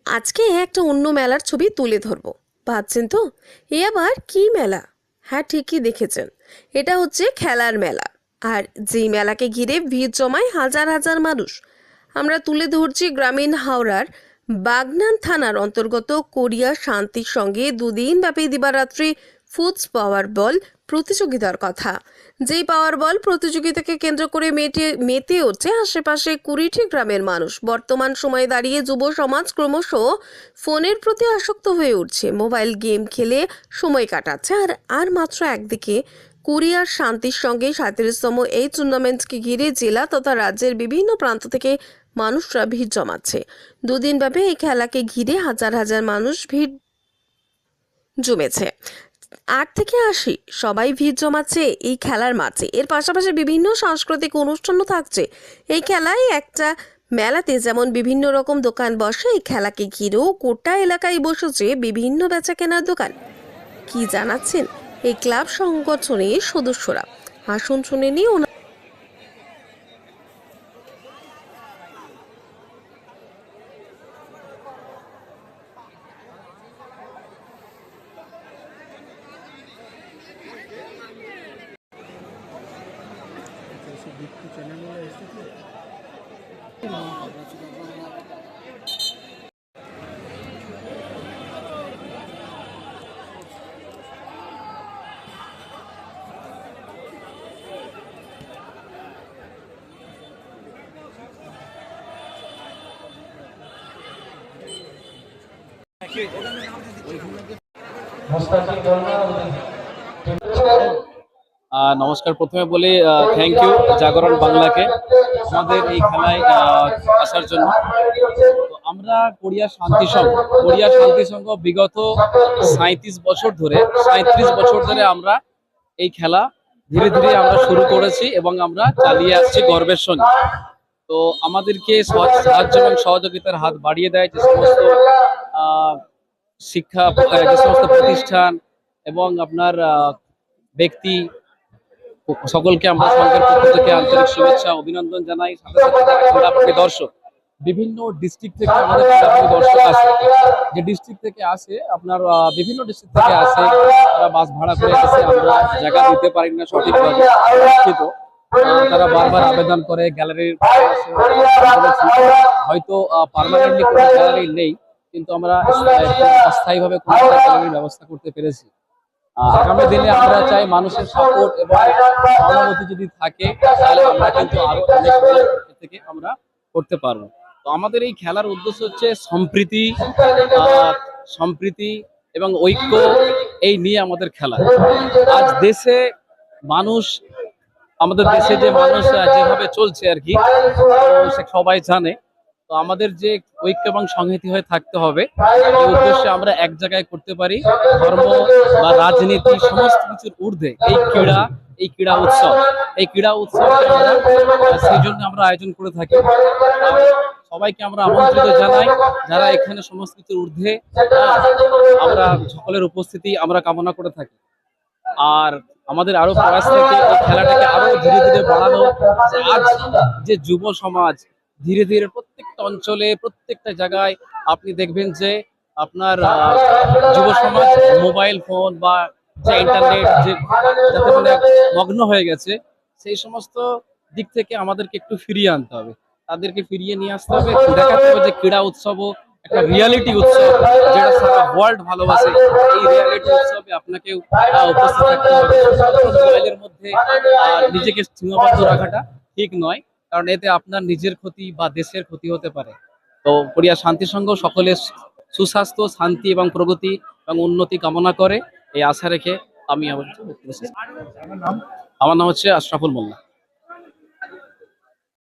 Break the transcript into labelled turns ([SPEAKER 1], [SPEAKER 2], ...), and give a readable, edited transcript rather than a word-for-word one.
[SPEAKER 1] আজকে একটা অন্য মেলার ছবি তুলে ধরবো। ভাবছেন তো এ আবার কি মেলা? হ্যাঁ, ঠিকই দেখেছেন, এটা হচ্ছে খেলার মেলা। আর যেই মেলাকে ঘিরে ভিড় জমায় হাজার হাজার মানুষ। আমরা তুলে ধরছি গ্রামীণ হাওড়ার বাগনান থানার অন্তর্গত কোরিয়া শান্তির সঙ্গে দুদিন ব্যাপী দিবারাত্রি ফুডস পাওয়ার বল প্রতিযোগিতার কথা। যেই পাওয়ার বল প্রতিযোগিতাকে কেন্দ্র করে মেতে উঠছে আশেপাশে 20টি গ্রামের মানুষ। বর্তমান সময়ে দাঁড়িয়ে যুব সমাজ ক্রমশ ফোনের প্রতি আসক্ত হয়ে উঠছে, মোবাইল গেম খেলে সময় কাটাচ্ছে। আর মাত্র একদিকে কোরিয়ার শান্তির সঙ্গে 37তম এই টুর্নামেন্টকে ঘিরে জেলা তথা রাজ্যের বিভিন্ন প্রান্ত থেকে মানুষরা ভিড় জমাচ্ছে। দুদিন ব্যাপী এই খেলাকে ঘিরে হাজার হাজার মানুষ ভিড় জমেছে। 8 থেকে 80 সবাই ভিড় জমাচ্ছে এই খেলার মাঠে। এর পাশাপাশি বিভিন্ন সাংস্কৃতিক অনুষ্ঠানও থাকছে। এই খেলায় একটা মেলাতে যেমন বিভিন্ন রকম দোকান বসে, এই খেলাকে ঘিরেও গোটা এলাকায় বসেছে বিভিন্ন বেচা কেনার দোকান। কি জানাচ্ছেন এই ক্লাব সংগঠনের সদস্যরা? আসুন শুনে নিই ওনার।
[SPEAKER 2] নমস্কার। প্রথমে বলি থ্যাংক ইউ জাগরণ বাংলাকে আমাদের এই খেলায় আসার জন্য। তো আমরা কোরিয়া শান্তি সংঘ বিগত 37 বছর ধরে আমরা এই খেলা ধীরে ধীরে আমরা শুরু করেছি এবং আমরা চালিয়ে আসছি গর্বের সঙ্গে। তো আমাদেরকে সাহায্য এবং সহযোগিতার হাত বাড়িয়ে দেয় যে সমস্ত যে সমস্ত প্রতিষ্ঠান এবং আপনার ব্যক্তি, সকলকে আমরা সংঘের পক্ষ থেকে আন্তরিক শুভেচ্ছা অভিনন্দন জানাই। সাথে সাথে যারা ক্রীড়াপ্রেমী দর্শক, বিভিন্ন ডিস্ট্রিক্ট থেকে আমাদের ক্রীড়াপ্রেমী দর্শক আসে, যে ডিস্ট্রিক্ট থেকে আসে আপনার বিভিন্ন ডিস্ট্রিক্ট থেকে আসে, তারা বাস ভাড়া করে এসে আমরা জায়গা দিতে পারি না সঠিকভাবে, দুঃখিত। তারা বারবার আবেদন করে গ্যালারির, হয়তো পার্মানেন্টলি কোনো গ্যালারি নেই, কিন্তু আমরা অস্থায়ীভাবে কোনো গ্যালারির ব্যবস্থা করতে পেরেছি। আগামী দিনে আমরা চাই মানুষের সাপোর্ট এবং সহানুভূতি যদি থাকে, তাহলে আমরা কিন্তু আরো অনেক থেকে আমরা করতে পারবো। তো আমাদের এই খেলার উদ্দেশ্য হচ্ছে সম্প্রীতি এবং ঐক্য, এই নিয়ে আমাদের খেলা। আজ আমাদের দেশে যে মানুষ যেভাবে চলছে আর কি, সে সবাই জানে। তো আমাদের যে ঐক্য এবং সংহতি হয়ে থাকতে হবে, এই উদ্দেশ্যে আমরা এক জায়গায় করতে পারি। ধর্ম বা রাজনীতি সমস্ত কিছুর ঊর্ধ্বে এই ক্রীড়া উৎসব সেই জন্য আমরা আয়োজন করে থাকি। সবাইকে আমরা আমন্ত্রিত জানাই, যারা এখানে সমস্ত কিছুর ঊর্ধ্বে, আমরা সকলের উপস্থিতি আমরা কামনা করে থাকি। আর আমাদের আরো প্রয়াস থেকে এই খেলাটাকে আরো ধীরে ধীরে বাড়ানো। আজ যে যুব সমাজ ধীরে ধীরে প্রত্যেকটা অঞ্চলে, প্রত্যেকটা জায়গায় আপনি দেখবেন যে আপনার যুব সমাজ মোবাইল ফোন বা যে ইন্টারনেট যাতে বলে মগ্ন হয়ে গেছে, সেই সমস্ত দিক থেকে আমাদেরকে একটু ফিরিয়ে আনতে হবে, তাদেরকে ফিরিয়ে নিয়ে আসতে হবে। দেখাতে হবে যে ক্রীড়া উৎসবও একটা রিয়ালিটি উৎসব, যেটা সারা ওয়ার্ল্ড ভালোবাসে। এই রিয়ালিটি উৎসবে আপনাকে উপস্থিত থাকতে হবে। মোবাইলের মধ্যে নিজেকে সীমাবদ্ধ রাখাটা ঠিক নয়, কারণ এতে আপনার নিজের ক্ষতি বা দেশের ক্ষতি হতে পারে। তো কোরিয়া শান্তি সংঘ সকলের সুস্বাস্থ্য, শান্তি এবং প্রগতি এবং উন্নতি কামনা করে, এই আশা রেখে আমি আমার নাম হচ্ছে আশরাফুল মোল্লা।